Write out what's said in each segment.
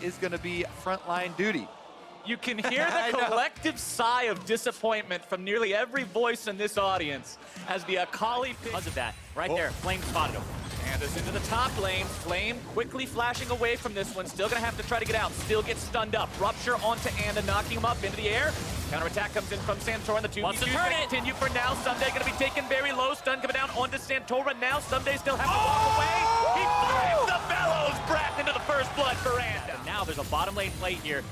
is going to be frontline duty. You can hear the collective sigh of disappointment from nearly every voice in this audience as the Akali pick. Because of that, right there, Flame spotted him. Panda's into the top lane. Flame quickly flashing away from this one. Still gonna have to try to get out. Still gets stunned up. Rupture onto Anda, knocking him up into the air. Counterattack comes in from Santorin. The 2v2 continue for now. Someday gonna be taken very low. Stun coming down onto Santorin now. Someday still have to walk away. He finds the bellows breath into the first blood for Anda. And now there's a bottom lane play here.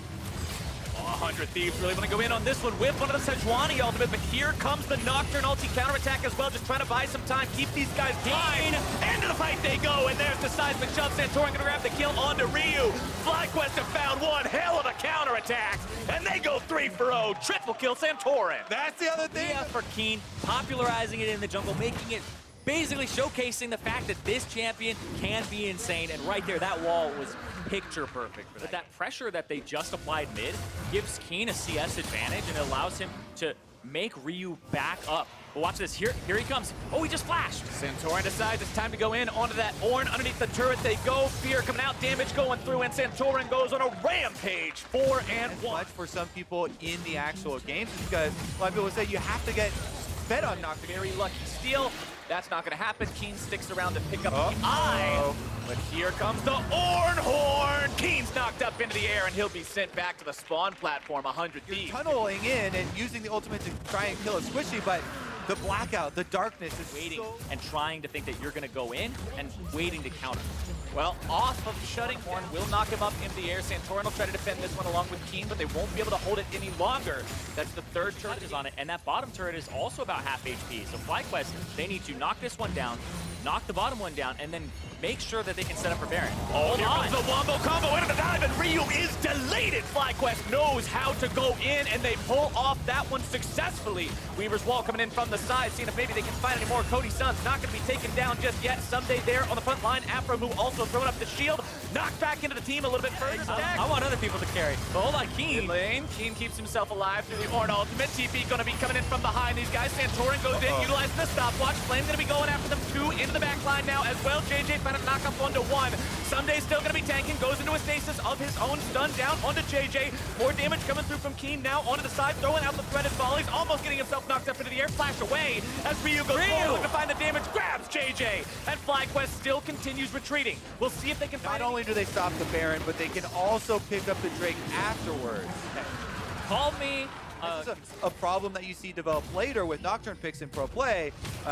100 Thieves really want to go in on this one with one of the Sejuani ultimate, but here comes the Nocturne ulti counterattack as well, just trying to buy some time, keep these guys blind. Into the fight they go, and there's the seismic shove. Santorin gonna grab the kill onto Ryu. FlyQuest have found one hell of a counterattack, and they go 3-for-0. Triple kill Santorin. That's the other thing. Yeah, for Keen, popularizing it in the jungle, making it basically showcasing the fact that this champion can be insane, and right there, that wall was picture perfect for that. But that pressure that they just applied mid gives Keen a CS advantage, and it allows him to make Ryu back up. But watch this, here he comes. Oh, he just flashed. Santorin decides it's time to go in onto that Ornn. Underneath the turret they go, Fear coming out, damage going through, and Santorin goes on a rampage, 4-1. Much for some people in the actual games, because a lot of people say you have to get fed on Nocturne. Very lucky steal. That's not going to happen. Keen sticks around to pick up the eye. But here comes the Ornn Horn. Keen's knocked up into the air, and he'll be sent back to the spawn platform, 100 Thieves. Tunneling in and using the ultimate to try and kill a squishy, but the blackout, the darkness is waiting and trying to think that you're going to go in and waiting to counter. Well, off of shutting Horn will knock him up into the air. Santorin will try to defend this one along with Keen, but they won't be able to hold it any longer. That's the third turret is on it, and that bottom turret is also about half HP. So FlyQuest, they need to knock this one down, knock the bottom one down, and then make sure that they can set up for Baron. Oh, here comes the wombo combo into the dive, and Ryu is delated. FlyQuest knows how to go in, and they pull off that one successfully. Weaver's wall coming in from the side, seeing if maybe they can find any more. Cody Sun's not going to be taken down just yet. Someday there on the front line. Afro, who also throwing up the shield, knocked back into the team a little bit further. I want other people to carry. But hold on, Keen. Lane. Keen keeps himself alive through the Ornn ultimate. TP going to be coming in from behind these guys. Santorin goes in, utilizing the stopwatch. Flame's going to be going after them. 2 into the back line now as well. JJ found a knock up 1-1. Someday's still going to be tanking. Goes into a stasis of his own. Stun down onto JJ. More damage coming through from Keen now onto the side. Throwing out the threaded volleys. Almost getting himself knocked up into the air. Flash away as Ryu goes forward to find the damage. Grabs JJ. And FlyQuest still continues retreating. We'll see if they can find. Not only do they stop the Baron, but they can also pick up the Drake afterwards. Call me. This is a problem that you see develop later with Nocturne picks in pro play,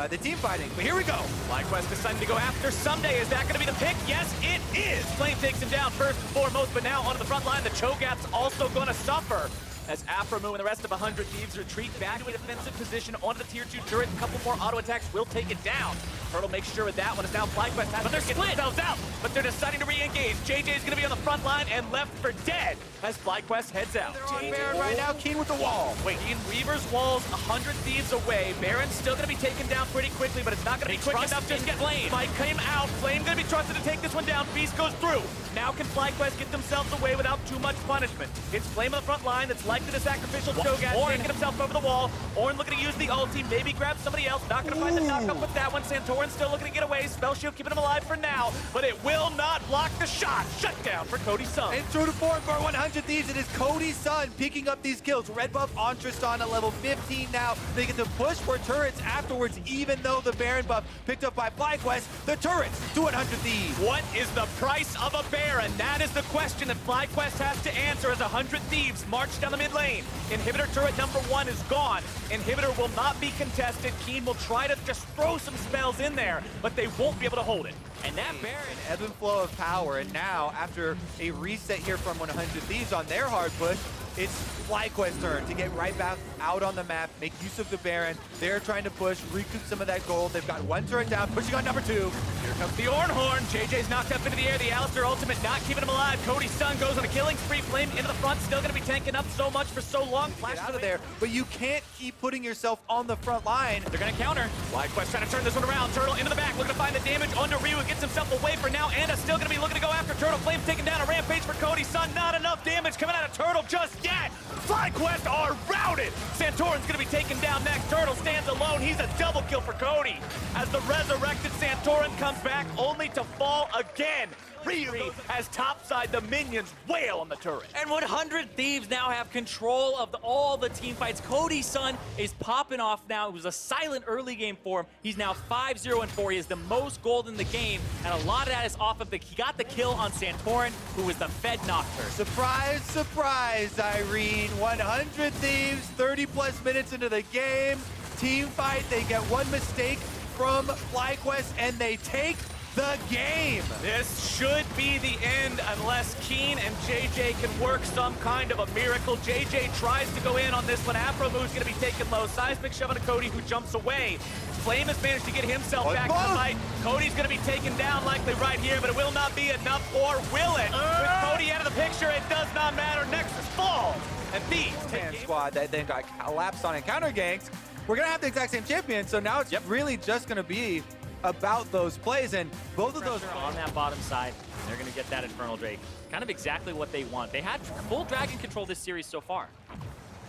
the team fighting. But here we go. FlyQuest deciding to go after Someday. Is that going to be the pick? Yes, it is. Flame takes him down first and foremost, but now onto the front line. The Cho'Gath's also going to suffer as Afromu and the rest of 100 Thieves retreat back to a defensive position onto the tier 2 turret. A couple more auto attacks will take it down. Herald makes sure with that one is now FlyQuest has, but they're getting themselves out. But they're deciding to re-engage. JJ is going to be on the front line and left for dead as FlyQuest heads out. They're on Baron right now. Keen with the wall. Wait, Keen Weaver's wall's 100 Thieves away. Baron's still going to be taken down pretty quickly, but it's not going to be quick enough to get Flame. Spike came out. Flame going to be trusted to take this one down. Beast goes through. Now can FlyQuest get themselves away without too much punishment? It's Flame on the front line that's likely to sacrificial Cho'Gath, taking himself over the wall. Ornn looking to use the ulti, maybe grab somebody else. Not going to find the knock-up with that one. Santorin still looking to get away. Spell shield keeping him alive for now, but it will not block the shot. Shut down for Cody Sun. And true to form for 100 Thieves, it is Cody Sun picking up these kills. Red buff on Tristan at level 15 now. They get to push for turrets afterwards, even though the Baron buff picked up by FlyQuest. The turrets to 100 Thieves. What is the price of a Baron? That is the question that FlyQuest has to answer as 100 Thieves march down the mid lane. Inhibitor turret number 1 is gone. Inhibitor will not be contested. Keen will try to just throw some spells in there, but they won't be able to hold it. And that Baron, ebb and flow of power, and now after a reset here from 100 Thieves on their hard push, it's FlyQuest's turn to get right back out on the map, make use of the Baron. They're trying to push, recoup some of that gold. They've got one turret down, pushing on number 2. Here comes the Ornn Horn. JJ's knocked up into the air. The Alistar ultimate not keeping him alive. Cody Sun goes on a killing spree. Flame into the front, still going to be tanking up so much for so long. Get out of there, but you can't keep putting yourself on the front line. They're going to counter. FlyQuest trying to turn this one around. Turtle into the back, looking to find the damage onto Ryu. Gets himself away for now. Anda still going to be looking to go after Turtle. Flame's taking down a rampage for Cody Sun. Not enough damage coming out of Turtle just yet. FlyQuest are routed. Santorin's gonna be taken down next. Turtle stands alone. He's a double kill for Cody. As the resurrected Santorin comes back only to fall again. Ryu has topside the minions wail on the turret. And 100 Thieves now have control of all the team fights. Cody Sun is popping off now. It was a silent early game for him. He's now 5-0-4. He has the most gold in the game, and a lot of that is off of he got the kill on Santorin, who was the Fed Nocturne. Surprise, surprise, Irene. 100 Thieves, 30+ minutes into the game. Team fight, they get one mistake from FlyQuest, and they take the game. This should be the end unless Keen and JJ can work some kind of a miracle. JJ tries to go in on this one. Afromu's gonna be taken low. Seismic shoving to Cody, who jumps away. Flame has managed to get himself back to the fight. Cody's gonna be taken down likely right here, but it will not be enough, or will it? With Cody out of the picture, it does not matter. Nexus falls, and Thieves take Squad that then got collapsed on encounter ganks. We're gonna have the exact same champion, so now it's really just gonna be about those plays, and both of those are on that bottom side. They're going to get that Infernal Drake. Kind of exactly what they want. They had full dragon control this series so far.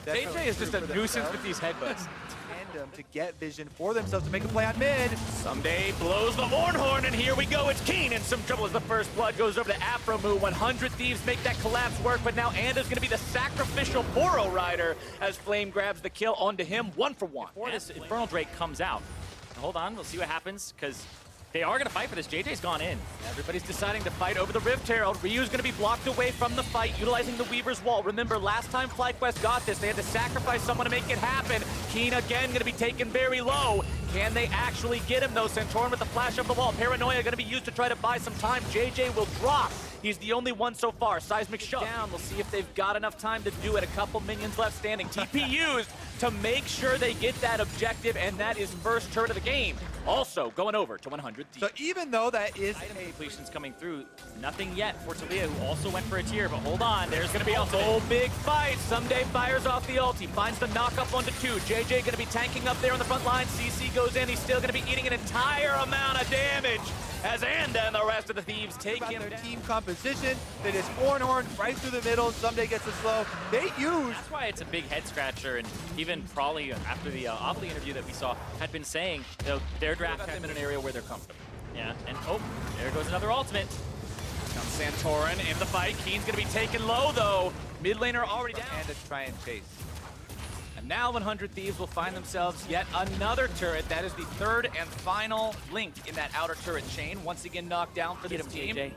JJ is just a nuisance with these headbutts. Tandem to get vision for themselves to make a play on mid. Someday blows the horn, and here we go. It's Keen in some trouble as the first blood goes over to Afromu. 100 Thieves make that collapse work, but now Anda's going to be the sacrificial Boro Rider as Flame grabs the kill onto him, 1-for-1. Before this Infernal Drake comes out, hold on, we'll see what happens, because they are going to fight for this. JJ's gone in. Everybody's deciding to fight over the Rift Herald. Ryu's going to be blocked away from the fight, utilizing the Weaver's Wall. Remember, last time FlyQuest got this, they had to sacrifice someone to make it happen. Keen again going to be taken very low. Can they actually get him, though? Santorin with the flash of the wall. Paranoia going to be used to try to buy some time. JJ will drop. He's the only one so far. Seismic shove down. We'll see if they've got enough time to do it. A couple minions left standing. TP used to make sure they get that objective, and that is first turn of the game. Also, going over to 100 Thieves. So even though that is Completions coming through, nothing yet for Talia, who also went for a tier, but hold on, there's going to be a whole big fight. Someday fires off the ult. He finds the knock-up onto 2. JJ going to be tanking up there on the front line. CC goes in. He's still going to be eating an entire amount of damage as Anda and the rest of the Thieves take him their down. team composition. They just horn right through the middle. Someday gets it slow. They use. That's why it's a big head scratcher, and even Prawley, after the Opley interview that we saw, had been saying, you know, their draft them in an area where they're comfortable. Yeah, and oh, there goes another ultimate. Comes Santorin in the fight. Keen's going to be taken low, though. Mid laner already down. And to try and chase. And now 100 Thieves will find themselves yet another turret. That is the third and final link in that outer turret chain. Once again knocked down for this team.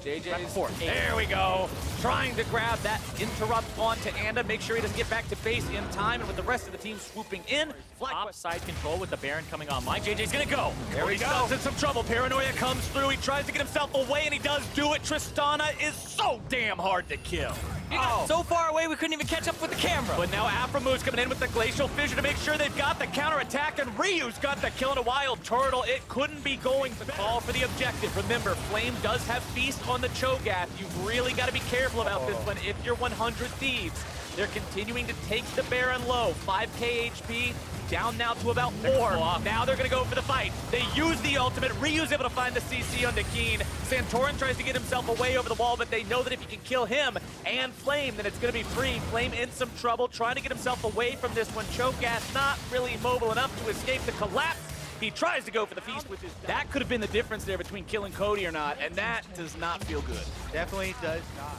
JJ's there we go. Trying to grab that interrupt onto Anda. Make sure he doesn't get back to base in time. And with the rest of the team swooping in. Top side control with the Baron coming online. JJ's gonna go. There we go. In some trouble. Paranoia comes through. He tries to get himself away, and he does do it. Tristana is so damn hard to kill. He got so far away we couldn't even catch up with the camera. But now Afromu's coming in with the Glacial Fissure to make sure they've got the counterattack, and Ryu's got the kill in a Wild Turtle. It couldn't be going to call for the objective. Remember, Flame does have Feast on the Cho'Gath. You've really got to be careful about this one if you're 100 Thieves. They're continuing to take the Baron low. 5k HP, down now to about 4. Now they're going to go for the fight. They use the ultimate. Ryu's able to find the CC onto Keen. Santorin tries to get himself away over the wall, but they know that if you can kill him and Flame, then it's going to be free. Flame in some trouble, trying to get himself away from this one. Cho'Gath not really mobile enough to escape the collapse. He tries to go for the feast with his... That could have been the difference there between killing Cody or not, and that does not feel good. Definitely does not.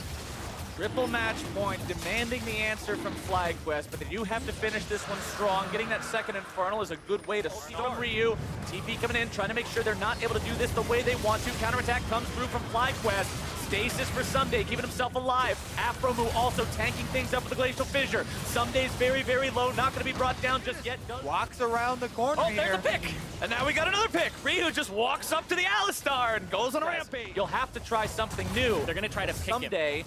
Triple match point, demanding the answer from FlyQuest, but they do have to finish this one strong. Getting that second Infernal is a good way to start. Ryu, TP coming in, trying to make sure they're not able to do this the way they want to. Counterattack comes through from FlyQuest. Stasis for Someday, keeping himself alive. Afromu also tanking things up with the Glacial Fissure. Someday's very, very low, not going to be brought down just yet. Walks around the corner Oh, there's a pick! And now we got another pick. Ryu just walks up to the Alistar and goes on a rampage. You'll have to try something new. They're going to try to pick him. Someday,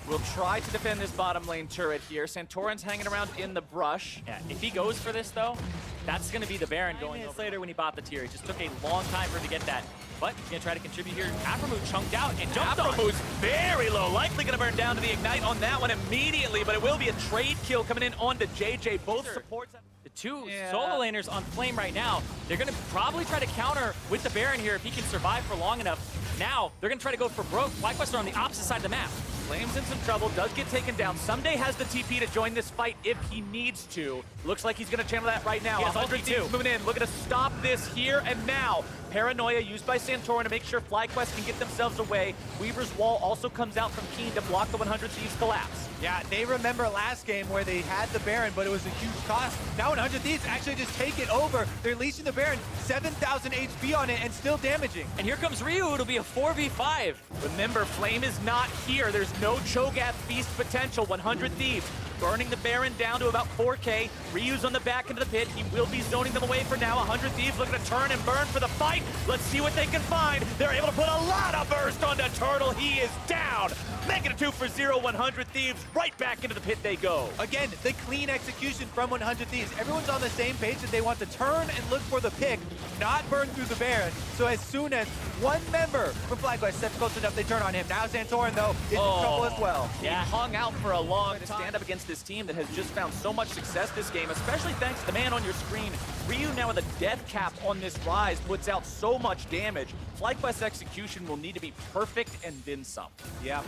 we'll try to defend this bottom lane turret here. Santorin's hanging around in the brush. Yeah, if he goes for this, though, that's going to be the Baron going over. Later when he bought the tier. It just took a long time for him to get that. But he's going to try to contribute here. Afromu chunked out and jumped on. Afromu's very low. Likely going to burn down to the Ignite on that one immediately, but it will be a trade kill coming in onto JJ. Both supports. The two solo laners on Flame right now, they're going to probably try to counter with the Baron here if he can survive for long enough. Now, they're going to try to go for broke. FlyQuest are on the opposite side of the map. Flame's in some trouble, does get taken down. Someday has the TP to join this fight if he needs to. Looks like he's gonna channel that right now. He has 100 ulti too. Thieves moving in, looking to stop this here and now. Paranoia used by Santorin to make sure FlyQuest can get themselves away. Weaver's wall also comes out from Keen to block the 100 Thieves collapse. Yeah, they remember last game where they had the Baron, but it was a huge cost. Now 100 Thieves actually just take it over. They're leashing the Baron, 7,000 HP on it, and still damaging. And here comes Ryu. It'll be a 4v5. Remember, Flame is not here. There's no Cho'Gath feast potential. 100 Thieves burning the Baron down to about 4K. Ryu's on the back into the pit. He will be zoning them away for now. 100 Thieves looking to turn and burn for the fight. Let's see what they can find. They're able to put a lot of burst onto Turtle. He is down. Making it 2 for 0. 100 Thieves right back into the pit they go. Again, the clean execution from 100 Thieves. Everyone's on the same page that they want to turn and look for the pick, not burn through the Baron. So as soon as one member from FlyQuest steps close enough, they turn on him. Now Santorin, though, is in trouble as well. Yeah, hung out for a long time to stand up against this team that has just found so much success this game, especially thanks to the man on your screen. Ryu now with a death cap on this rise puts out so much damage. FlyQuest's execution will need to be perfect and then some. Yeah.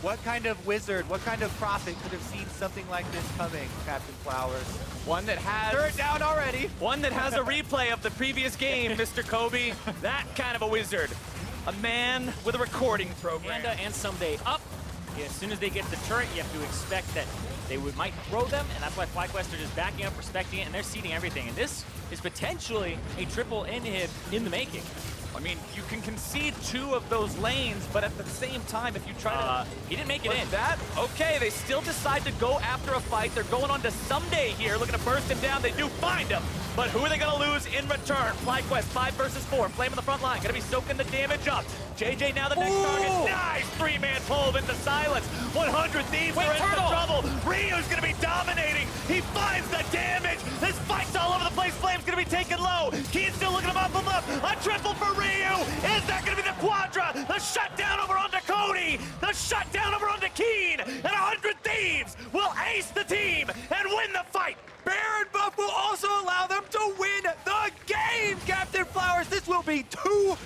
What kind of wizard, what kind of prophet could have seen something like this coming, Captain Flowers? One that has... Turret down already. One that has a replay of the previous game, Mr. Kobe. That kind of a wizard. A man with a recording program. And Someday up. As soon as they get the turret, you have to expect that they might throw them, and that's why FlyQuest are just backing up, respecting it, and they're seeding everything. And this is potentially a triple inhib in the making. I mean, you can concede 2 of those lanes, but at the same time, if you try to... He didn't make it in. That? Okay, they still decide to go after a fight. They're going on to Someday here, looking to burst him down. They do find him, but who are they going to lose in return? FlyQuest, 5 versus 4. Flame in the front line, going to be soaking the damage up. JJ now the next target. Nice 3-man pull into silence. 100 Thieves are in some trouble. Ryu's going to be dominating. He finds the damage. This fight's all over the place. Flame's going to be taken low. Keen's still looking to mop him up. A triple for Ryu. Is that going to be the quadra? The shutdown over onto Cody. The shutdown over onto Keen. And 100 Thieves will ace the team and win the fight. Baron buff will also allow them to win the game, Captain Flowers. This will be 2-0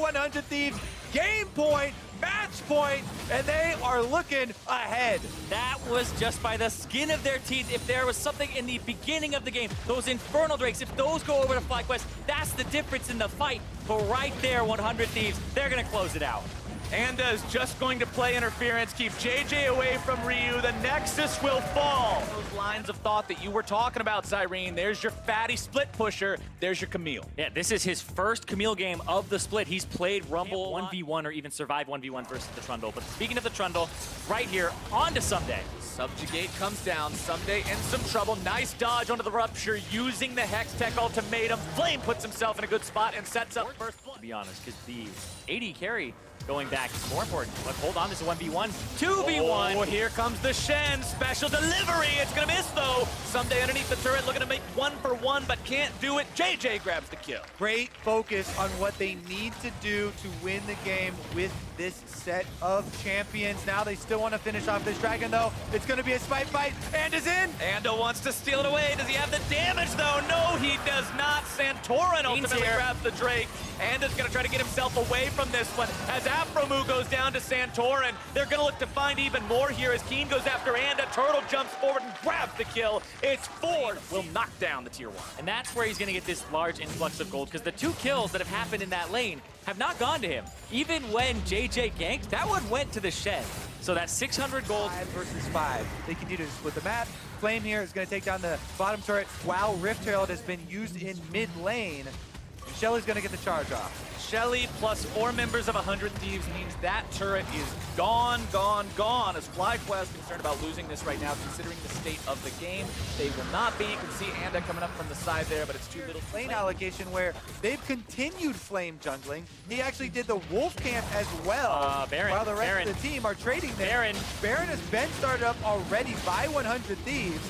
100 Thieves. Game point, match point, and they are looking ahead. That was just by the skin of their teeth. If there was something in the beginning of the game, those Infernal Drakes, if those go over to FlyQuest, that's the difference in the fight. But right there, 100 Thieves, they're going to close it out. Anda is just going to play interference, keep JJ away from Ryu. The Nexus will fall. Those lines of thought that you were talking about, Cyrene. There's your fatty split pusher. There's your Camille. Yeah, this is his first Camille game of the split. He's played Rumble 1v1 or even survived 1v1 versus the Trundle. But speaking of the Trundle, right here, on to Someday. Subjugate comes down. Someday in some trouble. Nice dodge onto the Rupture using the Hex Tech ultimatum. Flame puts himself in a good spot and sets up first blood. To be honest, because the AD carry going back is more important. But hold on, this is a 1v1, 2v1. Oh, here comes the Shen. Special delivery. It's going to miss, though. Someday underneath the turret looking to make 1-for-1, but can't do it. JJ grabs the kill. Great focus on what they need to do to win the game with this set of champions. Now they still want to finish off this dragon, though. It's going to be a smite fight. Anda's in. Anda wants to steal it away. Does he have the damage, though? No, he does not. Santorin ultimately grabs the Drake. Anda's going to try to get himself away from this one. As Afromu goes down to Santorin, they're going to look to find even more here as Keen goes after Anda. Turtle jumps forward and grabs the kill. It's 4. Will knock down the tier 1. And that's where he's going to get this large influx of gold, because the 2 kills that have happened in that lane have not gone to him. Even when JJ ganked, that one went to the Shen. So that's 600 gold. 5 versus 5. They continue to split the map. Flame here is going to take down the bottom turret while Rift Herald has been used in mid lane. And Shelly's going to get the charge off. Shelly plus 4 members of 100 Thieves means that turret is gone, gone, gone. As FlyQuest concerned about losing this right now, considering the state of the game, they will not be. You can see Anda coming up from the side there, but it's too little. Lane allocation where they've continued Flame jungling. He actually did the Wolf Camp as well, Baron, while the rest of the team are trading there. Baron has been started up already by 100 Thieves.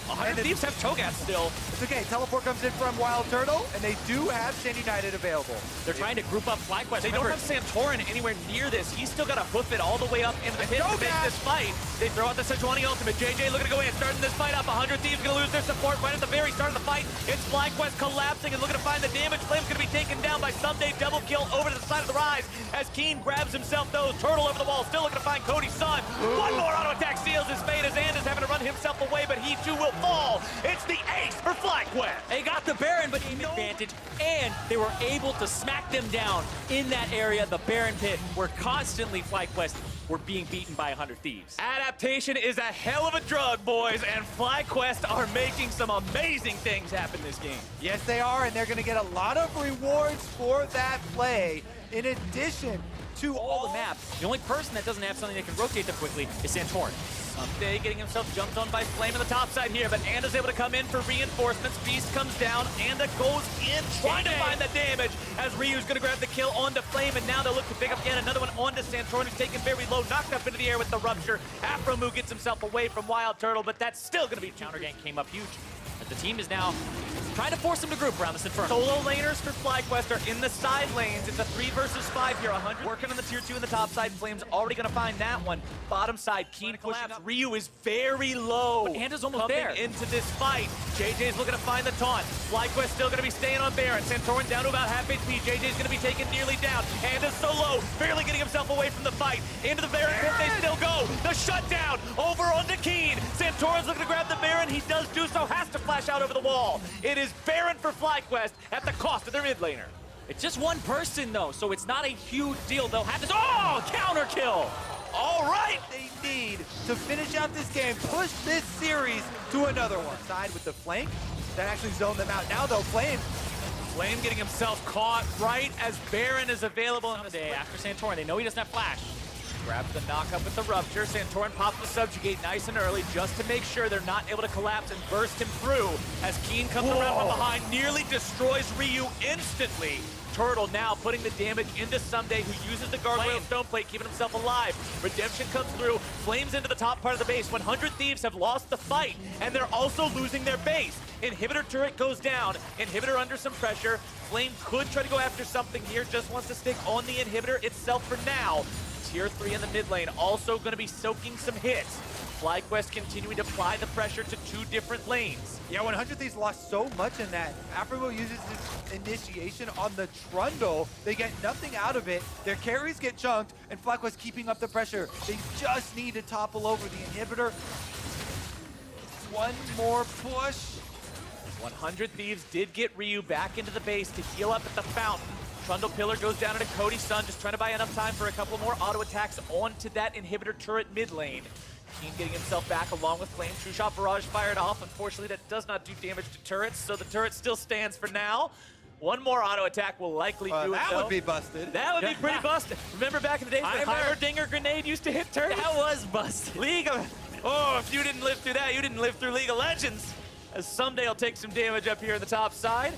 100 Thieves have Cho'Gath still. It's okay. Teleport comes in from Wild Turtle, and they do have Sand United available. They're trying to group up FlyQuest. They don't have Santorin anywhere near this. He's still got to hoof it all the way up into the pit to make this fight. They throw out the Sejuani ultimate. JJ looking to go in, starting this fight up. 100 Thieves going to lose their support right at the very start of the fight. It's FlyQuest collapsing and looking to find the damage. Flame's going to be taken down by Someday. Double kill over to the side of the Rise as Keen grabs himself those. Turtle over the wall, still looking to find Cody Sun. One more auto attack seals his fate as Anders having to run himself away, but he too will fall. It's the ace for FlyQuest. They got the Baron, but aim advantage, and they were able to smack them down in that area, the Baron pit, where constantly FlyQuest were being beaten by 100 Thieves. Adaptation is a hell of a drug, boys, and FlyQuest are making some amazing things happen this game. Yes, they are, and they're going to get a lot of rewards for that play. In addition to All the map, the only person that doesn't have something that can rotate them quickly is Santorin. Someday getting himself jumped on by Flame on the top side here, but Anda's able to come in for reinforcements. Beast comes down, Anda goes in, trying to find the damage as Ryu's gonna grab the kill onto Flame, and now they'll look to pick up yet another one onto Santorin, who's taken very low, knocked up into the air with the rupture. Afromu gets himself away from Wild Turtle, but that's still gonna be Counter gank came up huge. But the team is now trying to force them to group around this Inferno. Solo laners for FlyQuest are in the side lanes. It's a 3 versus 5 here. 100 working on the tier 2 in the top side. Flame's already going to find that one. Bottom side, Keen pushing up. Ryu is very low. But Anda's almost coming there. into this fight. JJ's looking to find the taunt. FlyQuest still going to be staying on Baron. Santorin down to about half HP. JJ's going to be taken nearly down. Anda's so low, barely getting himself away from the fight. Into the Baron pit they still go. The shutdown over onto Keen. Santorin's looking to grab the Baron. He does do so, has to flash out over the wall. It is Baron for FlyQuest at the cost of their mid laner. It's just one person, though, so it's not a huge deal. They'll have this. Oh, counter kill! all right, they need to finish out this game, push this series to another one. Side with the flank, that actually zoned them out. Now though, Flame Getting himself caught right as Baron is available. Someday after Santorin, they know he doesn't have flash. Grabs the knockup with the rupture. Santorin pops the subjugate nice and early just to make sure they're not able to collapse and burst him through as Keen comes around from behind, nearly destroys Ryu instantly. Turtle now putting the damage into Someday, who uses the guardrail stone plate, keeping himself alive. Redemption comes through, Flames into the top part of the base. 100 Thieves have lost the fight, and they're also losing their base. Inhibitor turret goes down, Inhibitor under some pressure. Flame could try to go after something here, just wants to stick on the Inhibitor itself for now. Tier 3 in the mid lane, also going to be soaking some hits. FlyQuest continuing to apply the pressure to two different lanes. Yeah, 100 Thieves lost so much in that. Afromo uses his initiation on the Trundle. They get nothing out of it. Their carries get chunked, and FlyQuest keeping up the pressure. They just need to topple over the Inhibitor. One more push. 100 Thieves did get Ryu back into the base to heal up at the fountain. Trundle Pillar goes down into Cody Sun, just trying to buy enough time for a couple more auto attacks onto that Inhibitor turret mid lane. Keen getting himself back along with Flame. True Shot Barrage fired off. Unfortunately, that does not do damage to turrets, so the turret still stands for now. One more auto attack will likely do it, that though. would be busted. That would be pretty busted. Remember back in the days when Heimerdinger grenade used to hit turrets? That was busted. League of... Oh, if you didn't live through that, you didn't live through League of Legends. As Someday will take some damage up here in the top side.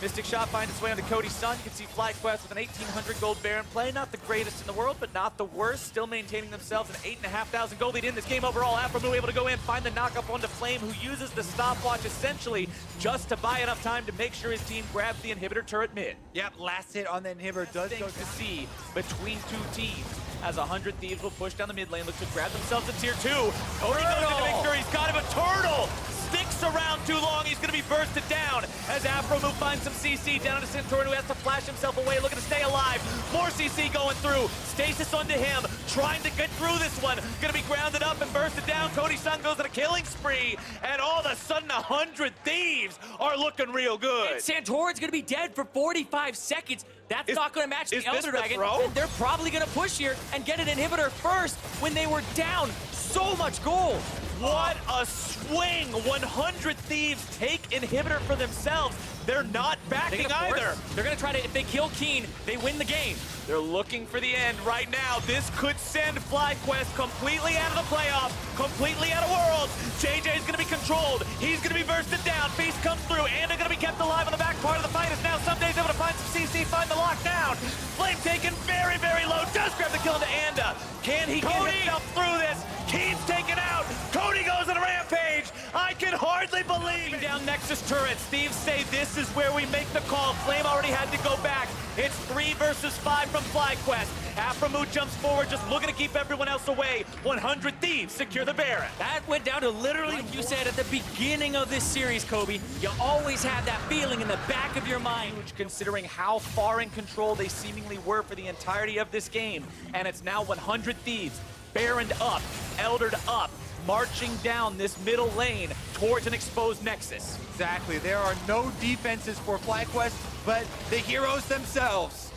Mystic Shot finds its way onto Cody Sun. You can see FlyQuest with an 1,800 gold Baron play. Not the greatest in the world, but not the worst. Still maintaining themselves an 8,500 gold lead in this game overall. Afromu able to go in, find the knockup onto Flame, who uses the stopwatch essentially just to buy enough time to make sure his team grabs the Inhibitor turret mid. Yep, last hit on the Inhibitor does go Things to see between two teams. As 100 Thieves will push down the mid lane, look to grab themselves a tier 2. Cody goes in to make sure he's got him. A Turtle sticks around too long. He's going to be bursted down as Afromu finds some CC down to Santorin, who has to flash himself away, looking to stay alive. More CC going through. Stasis onto him, trying to get through this one. Going to be grounded up and bursted down. Cody Sun goes on a killing spree, and all of a sudden 100 Thieves are looking real good. And Santorin's gonna be dead for 45 seconds. That's not gonna match the Elder Dragon. They're probably gonna push here and get an Inhibitor first when they were down so much gold. What a swing! 100 Thieves take Inhibitor for themselves. They're not backing either. They're gonna try to, if they kill Keen, they win the game. They're looking for the end right now. This could send FlyQuest completely out of the playoffs, completely out of Worlds. JJ's gonna be controlled. He's gonna be bursted down. Beast comes through. Anda gonna be kept alive on the back part of the fight as now Someday's able to find some CC, find the lockdown. Flame taken very, very low. Does grab the kill into Anda. Can he get himself through this? Keen's taken out. Cody goes on a rampage. I can hardly they believe. Down Nexus turrets. Thieves say this is where we make the call. Flame already had to go back. It's 3 versus 5 from FlyQuest. Aphromoo jumps forward, just looking to keep everyone else away. 100 Thieves secure the Baron. That went down to literally, like you said at the beginning of this series, Kobe. You always had that feeling in the back of your mind. Considering how far in control they seemingly were for the entirety of this game. And it's now 100 Thieves. Baroned up, Eldered up, marching down this middle lane towards an exposed Nexus. Exactly. There are no defenses for FlyQuest, but the heroes themselves.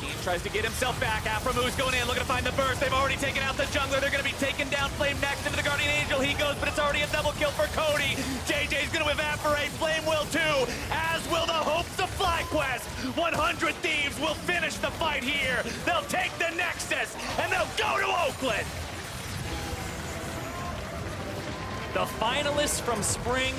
Keen tries to get himself back. Aphromoo going in, looking to find the burst. They've already taken out the jungler. They're going to be taking down Flame next. Into the Guardian Angel he goes, but it's already a double kill for Cody. JJ's going to evaporate. Flame will too, as will the hopes of FlyQuest. 100 Thieves will finish the fight here. They'll take the Nexus, and they'll go to Oakland. The finalists from spring.